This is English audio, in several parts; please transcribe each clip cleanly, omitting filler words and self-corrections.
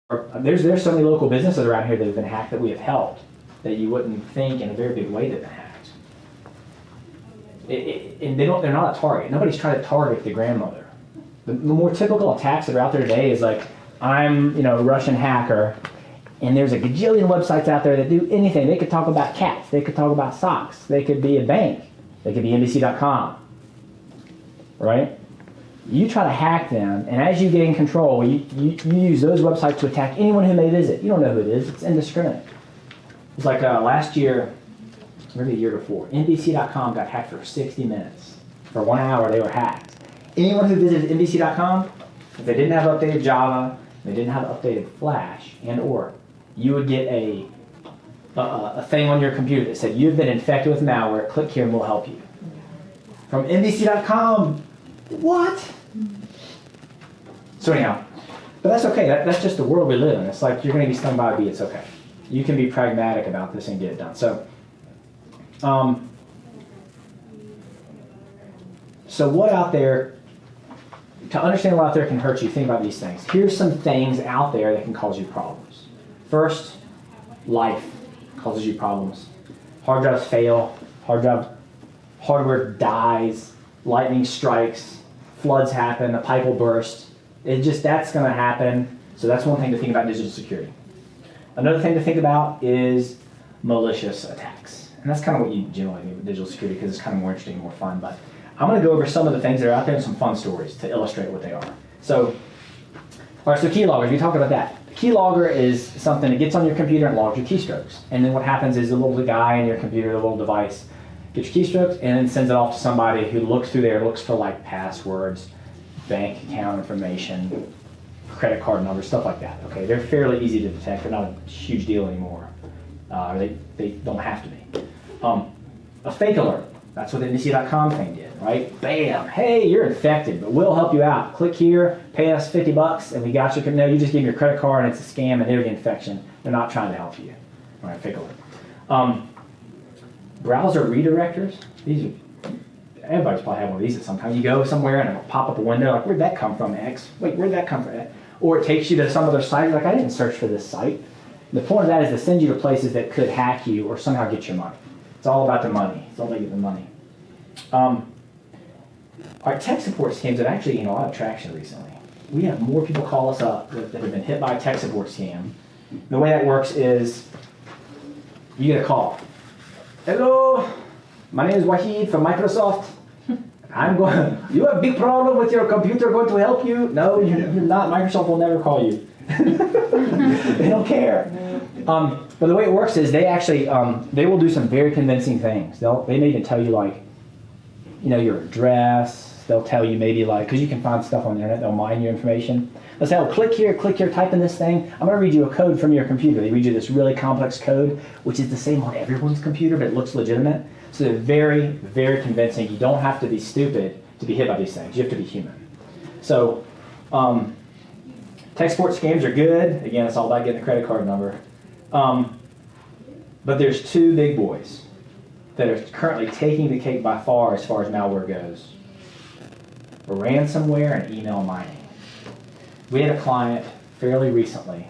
There's so many local businesses around here that have been hacked that we have helped that you wouldn't think in a very big way they've been hacked. And they're not a target. Nobody's trying to target the grandmother. The more typical attacks that are out there today is like, I'm a Russian hacker, and there's a gajillion websites out there that do anything. They could talk about cats. They could talk about socks. They could be a bank. They could be NBC.com. Right? You try to hack them, and as you gain control, you use those websites to attack anyone who may visit. You don't know who it is. It's indiscriminate. It's like last year, maybe the year before, NBC.com got hacked for 60 minutes. For 1 hour, they were hacked. Anyone who visited NBC.com, if they didn't have updated Java, they didn't have updated Flash, and/or you would get a thing on your computer that said, you've been infected with malware, click here and we'll help you. From NBC.com, what? So anyhow, but that's okay. That's just the world we live in. It's like you're going to be stung by a bee. It's okay. You can be pragmatic about this and get it done. So what out there, to understand what out there can hurt you, think about these things. Here's some things out there that can cause you problems. First, life causes you problems. Hard drives fail, hardware dies, lightning strikes, floods happen, a pipe will burst. That's going to happen. So that's one thing to think about digital security. Another thing to think about is malicious attacks. And that's kind of what you generally do with digital security because it's kind of more interesting and more fun. But I'm going to go over some of the things that are out there and some fun stories to illustrate what they are. So, all right, so keyloggers, we talked about that. Keylogger is something that gets on your computer and logs your keystrokes. And then what happens is the little guy in your computer, the little device, gets your keystrokes and then sends it off to somebody who looks through there, looks for like passwords, bank account information, credit card numbers, stuff like that. Okay, they're fairly easy to detect. They're not a huge deal anymore. They don't have to be. A fake alert. That's what the NBC.com thing did, right? Bam! Hey, you're infected, but we'll help you out. Click here, pay us $50, and we got you. No, you just give me your credit card, and it's a scam, and they're the infection. They're not trying to help you. All right, fake alert. Browser redirectors. Everybody's probably had one of these at some time. You go somewhere, and it'll pop up a window, like, where'd that come from, X? Wait, where'd that come from? Or it takes you to some other site. You're like, I didn't search for this site. The point of that is to send you to places that could hack you or somehow get your money. It's all about the money. It's all about getting the money. Our tech support scams have actually gained a lot of traction recently. We have more people call us up that have been hit by a tech support scam. The way that works is you get a call. Hello, my name is Wahid from Microsoft. You have a big problem with your computer, going to help you? No, you're not. Microsoft will never call you. They don't care. But the way it works is they actually, they will do some very convincing things. They may even tell you like, your address. They'll tell you maybe like, because you can find stuff on the internet, they'll mine your information. They'll say, oh, click here, type in this thing. I'm going to read you a code from your computer. They read you this really complex code, which is the same on everyone's computer, but it looks legitimate. So they're very, very convincing. You don't have to be stupid to be hit by these things. You have to be human. So tech support scams are good. Again, it's all about getting a credit card number. But there's two big boys that are currently taking the cake by far as malware goes. Ransomware and email mining. We had a client fairly recently.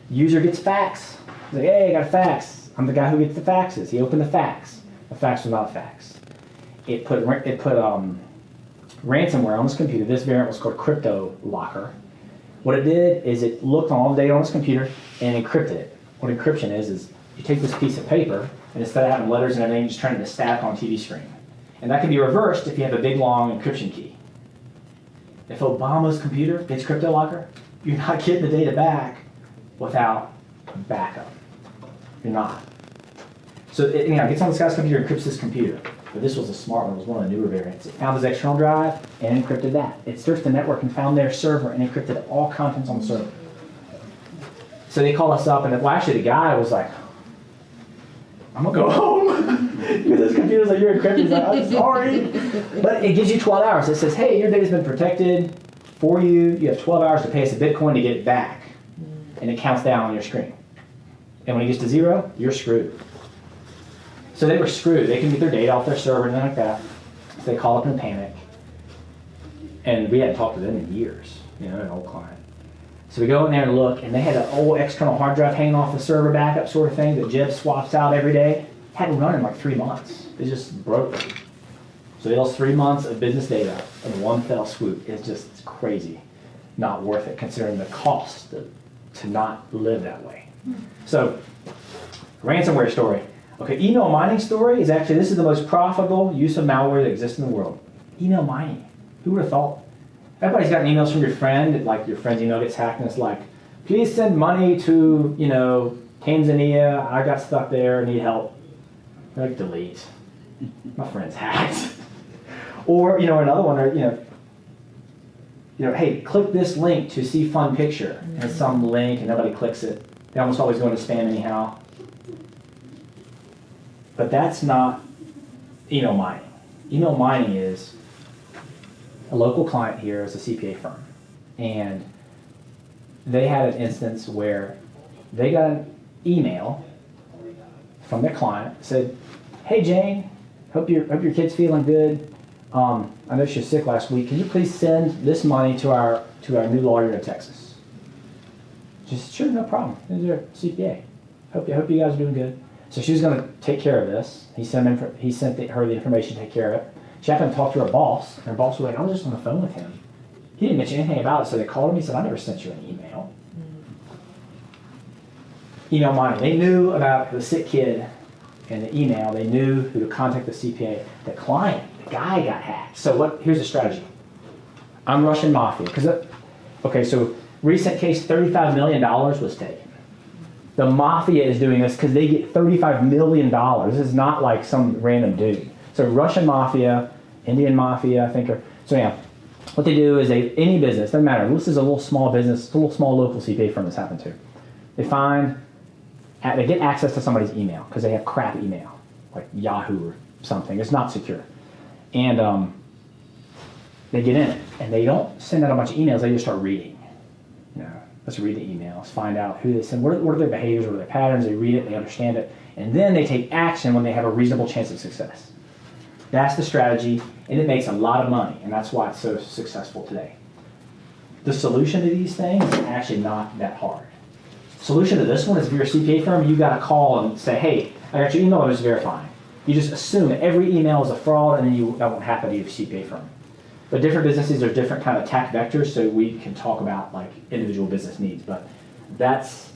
User gets fax. He's like, hey, I got a fax. I'm the guy who gets the faxes. He opened the fax. The fax was not a fax. It put ransomware on his computer. This variant was called Crypto Locker. What it did is it looked on all the data on his computer and encrypted it. What encryption is you take this piece of paper and instead of having letters and everything, you just turn it into static on a TV screen. And that can be reversed if you have a big, long encryption key. If Obama's computer gets Crypto Locker, you're not getting the data back without backup. You're not. So it gets on this guy's computer, encrypts this computer. But this was a smart one. It was one of the newer variants. It found his external drive and encrypted that. It searched the network and found their server and encrypted all contents on the server. So they called us up, and actually the guy was like, I'm going to go home. Because his computer's like, you're encrypted. He's like, I'm sorry. But it gives you 12 hours. It says, hey, your data's been protected for you. You have 12 hours to pay us a Bitcoin to get it back. And it counts down on your screen. And when it gets to 0, you're screwed. So they were screwed. They couldn't get their data off their server and anything like that. So they called up in a panic. And we hadn't talked to them in years, an old client. So we go in there and look, and they had an old external hard drive hanging off the server backup sort of thing that Jeb swaps out every day. Hadn't run in like 3 months. It just broke. So they lost 3 months of business data in one fell swoop. It's just crazy. Not worth it considering the cost to not live that way. So, ransomware story. Okay, email mining story is actually, this is the most profitable use of malware that exists in the world. Email mining. Who would have thought? Everybody's gotten emails from your friend, like your friend's email gets hacked and it's like, please send money to, Tanzania, I got stuck there, need help. They're like, delete. My friend's hacked. Or, another one, hey, click this link to see fun picture. And it's some link and nobody clicks it. They almost always go into spam anyhow. But that's not email mining. Email mining is a local client here is a CPA firm. And they had an instance where they got an email from their client that said, hey Jane, hope your kid's feeling good. I know she was sick last week. Can you please send this money to our new lawyer in Texas? She said, sure, no problem. Here's your CPA. Hope you guys are doing good. So she was going to take care of this. He sent her the information to take care of it. She happened to talk to her boss, and her boss was like, I was just on the phone with him. He didn't mention anything about it, so they called him. He said, I never sent you an email. Email mining. They knew about the sick kid and the email. They knew who to contact the CPA. The client, the guy got hacked. So here's the strategy. I'm Russian Mafia. So recent case, $35 million was taken. The Mafia is doing this because they get $35 million. This is not like some random dude. So Russian Mafia, Indian Mafia, I think. What they do is any business, doesn't matter. This is a little small business, a little small local CPA firm this happened to. They get access to somebody's email because they have crap email, like Yahoo or something. It's not secure. And they get in it, and they don't send out a bunch of emails. They just start reading. Let's read the emails, find out who they send, what are their behaviors, what are their patterns. They read it, they understand it, and then they take action when they have a reasonable chance of success. That's the strategy, and it makes a lot of money, and that's why it's so successful today. The solution to these things is actually not that hard. Solution to this one is if you're a CPA firm, you got to call and say, hey, I got your email, I'm just verifying. You just assume that every email is a fraud, and then that won't happen to your CPA firm. But different businesses are different kind of attack vectors, so we can talk about like individual business needs. But that's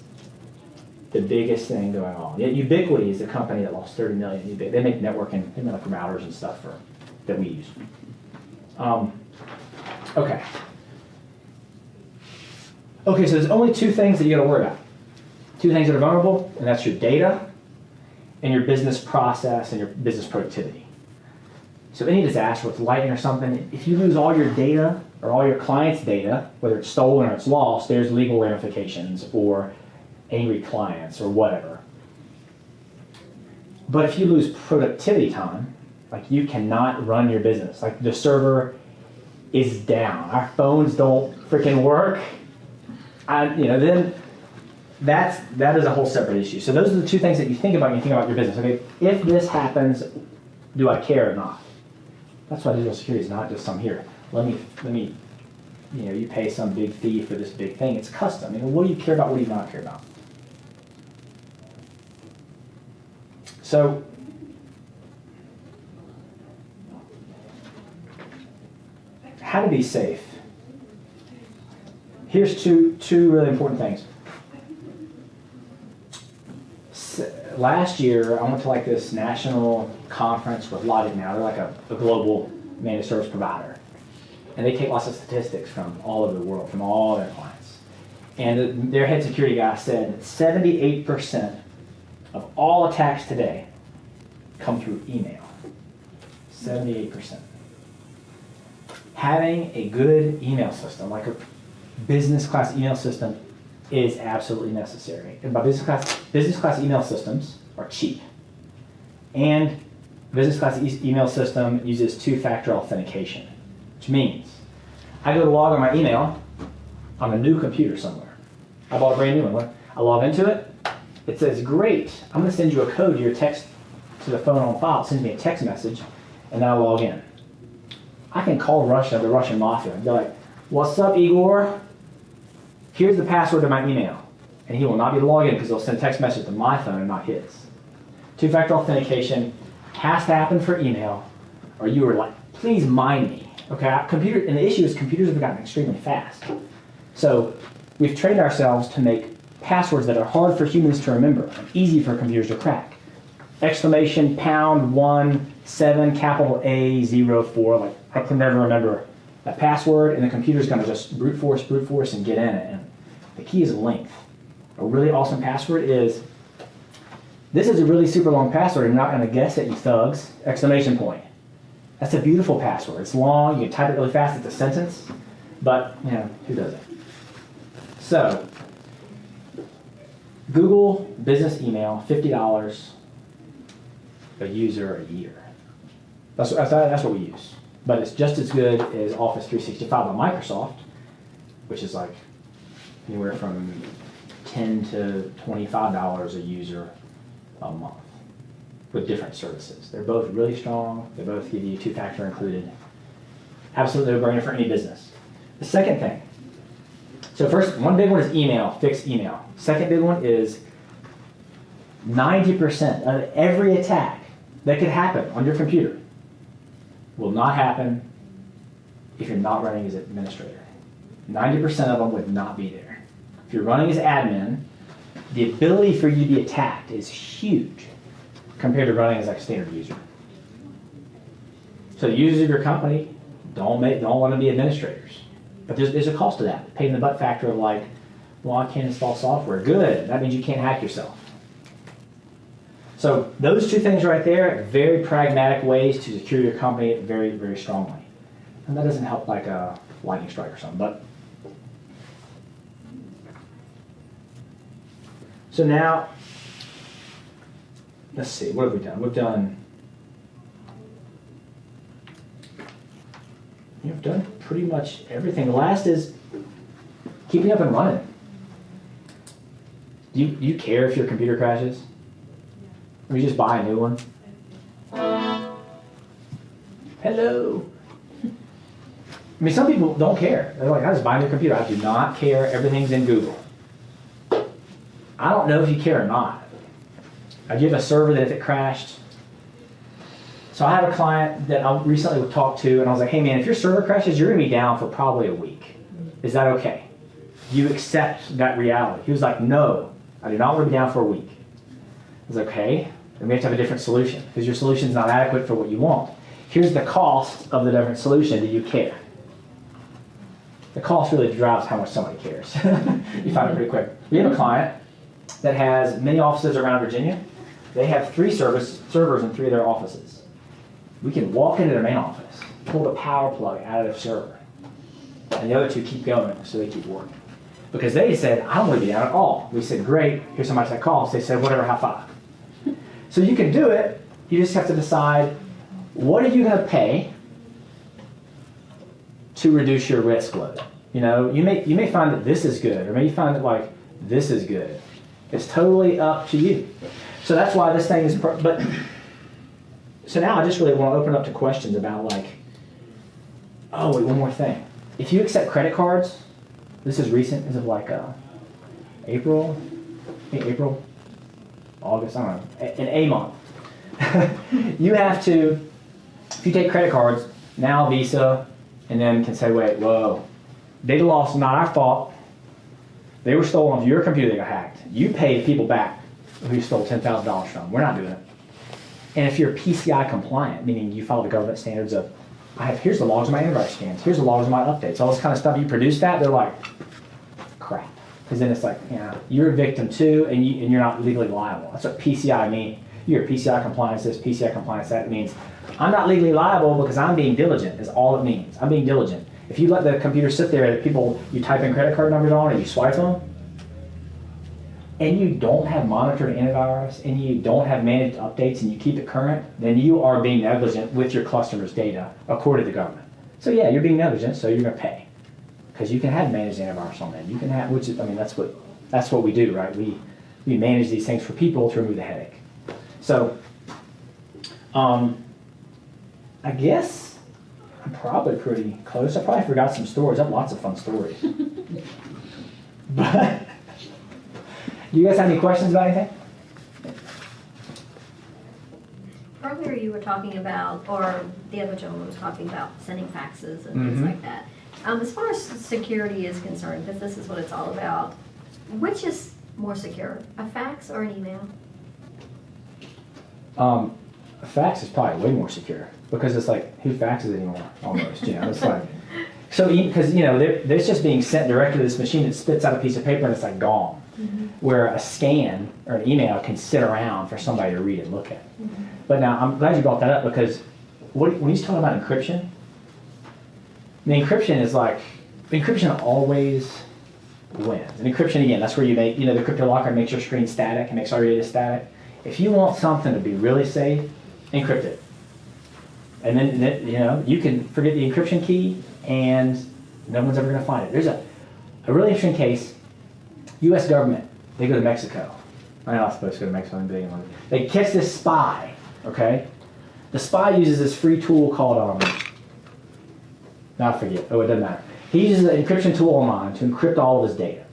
the biggest thing going on. Ubiquity is the company that lost $30 million. They make networking, they make like routers and stuff that we use. Okay, so there's only two things that you got to worry about. Two things that are vulnerable, and that's your data and your business process and your business productivity. So any disaster with lightning or something, if you lose all your data or all your clients' data, whether it's stolen or it's lost, there's legal ramifications or angry clients or whatever. But if you lose productivity time, like you cannot run your business. Like the server is down. Our phones don't freaking work. Then that is a whole separate issue. So those are the two things that you think about when you think about your business. Okay, if this happens, do I care or not? That's why digital security is not just some here. Let me, you pay some big fee for this big thing. It's custom. What do you care about? What do you not care about? So, how to be safe. Here's two really important things. Last year, I went to like this national conference with Logic Now. They're like a global managed service provider. And they take lots of statistics from all over the world, from all their clients. And their head security guy said that 78% of all attacks today come through email. 78%. Having a good email system, like a business class email system, is absolutely necessary. And by business class email systems are cheap. And business class email system uses two-factor authentication, which means I go to log on my email on a new computer somewhere. I bought a brand new one. I log into it. It says, great, I'm going to send you a code to your text to the phone on file. It sends me a text message, and now I log in. I can call Russia, the Russian Mafia, and be like, what's up, Igor? here's the password to my email. And he will not be able to log in because he'll send a text message to my phone and not his. Two-factor authentication has to happen for email, or you are like, please mind me. Okay, and the issue is computers have gotten extremely fast. So we've trained ourselves to make passwords that are hard for humans to remember and easy for computers to crack. Exclamation, #17, capital A04. Like, I can never remember that password, and the computer's going to just brute force, and get in it. And the key is length. A really awesome password is, this is a really super long password, and you're not going to guess it, you thugs. Exclamation point. That's a beautiful password. It's long, you can type it really fast, it's a sentence, but, who does it? So, Google Business Email, $50 a user a year. That's what we use. But it's just as good as Office 365 by Microsoft, which is like anywhere from $10 to $25 a user a month with different services. They're both really strong. They both give you two-factor included. Absolutely no-brainer for any business. The second thing. So first, one big one is email, fixed email. Second big one is 90% of every attack that could happen on your computer will not happen if you're not running as administrator. 90% of them would not be there. If you're running as admin, the ability for you to be attacked is huge compared to running as like a standard user. So the users of your company don't want to be administrators. But there's a cost to that. Pain in the butt factor of like, well, I can't install software. Good. That means you can't hack yourself. So those two things right there are very pragmatic ways to secure your company very, very strongly. And that doesn't help like a lightning strike or something. But so now, let's see, what have we done? We've done pretty much everything. The last is keeping up and running. Do you care if your computer crashes? Or you just buy a new one? Hello. I mean, some people don't care. They're like, I just buy a new computer. I do not care. Everything's in Google. I don't know if you care or not. I do have a server that if it crashed. So I have a client that I recently talked to, and I was like, hey man, if your server crashes, you're going to be down for probably a week. Is that okay? Do you accept that reality? He was like, no, I do not want to be down for a week. I was like, okay, then we have to have a different solution because your solution is not adequate for what you want. Here's the cost of the different solution. Do you care? The cost really drives how much somebody cares. You find it pretty quick. We have a client that has many offices around Virginia. They have 3 servers in 3 of their offices. We can walk into their main office, pull the power plug out of their server, and the other 2 keep going, so they keep working. Because they said, I don't want to be down at all. We said, great, here's how much that costs. They said, whatever, have 5. So you can do it, you just have to decide, what are you going to pay to reduce your risk load? You may find that this is good, or maybe you find that like, this is good. It's totally up to you. So that's why this thing is, so now I just really want to open up to questions about like, oh wait, one more thing. If you accept credit cards, this is recent, as of like April, August, I don't know, in a month. You have to, if you take credit cards, now Visa, and then can say, wait, whoa, data loss is not our fault. They were stolen off your computer, they got hacked. You paid people back who you stole $10,000 from. We're not doing it. And if you're PCI compliant, meaning you follow the government standards of, here's the logs of my antivirus scans, here's the logs of my updates, all this kind of stuff, you produce that, they're like, crap. Because then it's like, you're a victim too, and you're not legally liable. That's what PCI means. You're PCI compliance this, PCI compliance that. It means I'm not legally liable because I'm being diligent, is all it means. I'm being diligent. If you let the computer sit there, you type in credit card numbers on and you swipe them, and you don't have monitored antivirus, and you don't have managed updates, and you keep it current, then you are being negligent with your customer's data, according to the government. So yeah, you're being negligent, so you're going to pay. Because you can have managed antivirus on that. You can have, that's what we do, right? We manage these things for people to remove the headache. So, I guess I'm probably pretty close. I probably forgot some stories. I have lots of fun stories. But do you guys have any questions about anything? Earlier you were talking about, or the other gentleman was talking about sending faxes and things like that. As far as security is concerned, because this is what it's all about, which is more secure, a fax or an email? A fax is probably way more secure because it's like, who faxes anymore? Almost, you know. It's like, so because you know there's just being sent directly to this machine that spits out a piece of paper and it's like gone. Where a scan or an email can sit around for somebody to read and look at. But now I'm glad you brought that up because when he's talking about encryption, the encryption is like, encryption always wins. And encryption, again, that's where you make, you know, the crypto locker makes your screen static and makes all your data static. If you want something to be really safe, encrypt it. And then, you know, you can forget the encryption key and no one's ever going to find it. There's a really interesting case. U.S. government, they go to Mexico. I'm not supposed to go to Mexico. They catch this spy, okay? The spy uses this free tool called, I forget. Oh, it doesn't matter. He uses an encryption tool online to encrypt all of his data.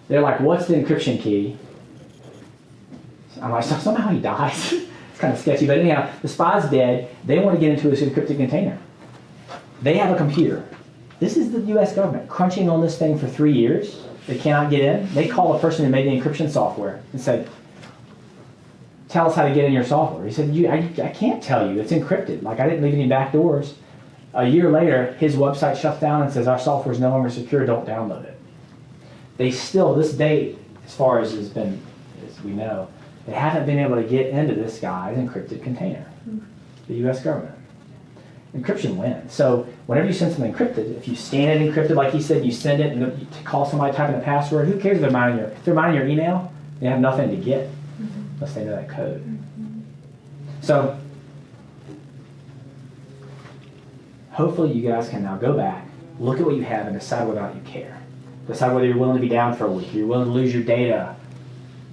They're like, what's the encryption key? I'm like, somehow he dies. It's kind of sketchy, but anyhow, the spy's dead. They want to get into his encrypted container. They have a computer. This is the U.S. government crunching on this thing for 3 years. They cannot get in. They call the person who made the encryption software and said, tell us how to get in your software. He said, I can't tell you. It's encrypted. Like, I didn't leave any back doors. A year later, his website shuts down and says, our software is no longer secure. Don't download it. They still, this date, as far as has been, as we know, they haven't been able to get into this guy's encrypted container, the U.S. government. Encryption wins. So whenever you send something encrypted, if you scan it encrypted, like he said, you send it and you call somebody, type in the password, who cares if they're minding your email? They have nothing to get unless they know that code. So hopefully you guys can now go back, look at what you have, and decide whether or not you care. Decide whether you're willing to be down for a week. You're willing to lose your data.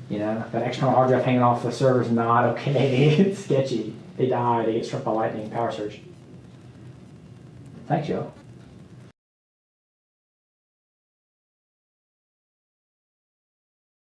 You know, that external hard drive hanging off the server is not okay. It's sketchy. They die. They get struck by lightning, power surge. Thanks, Joe.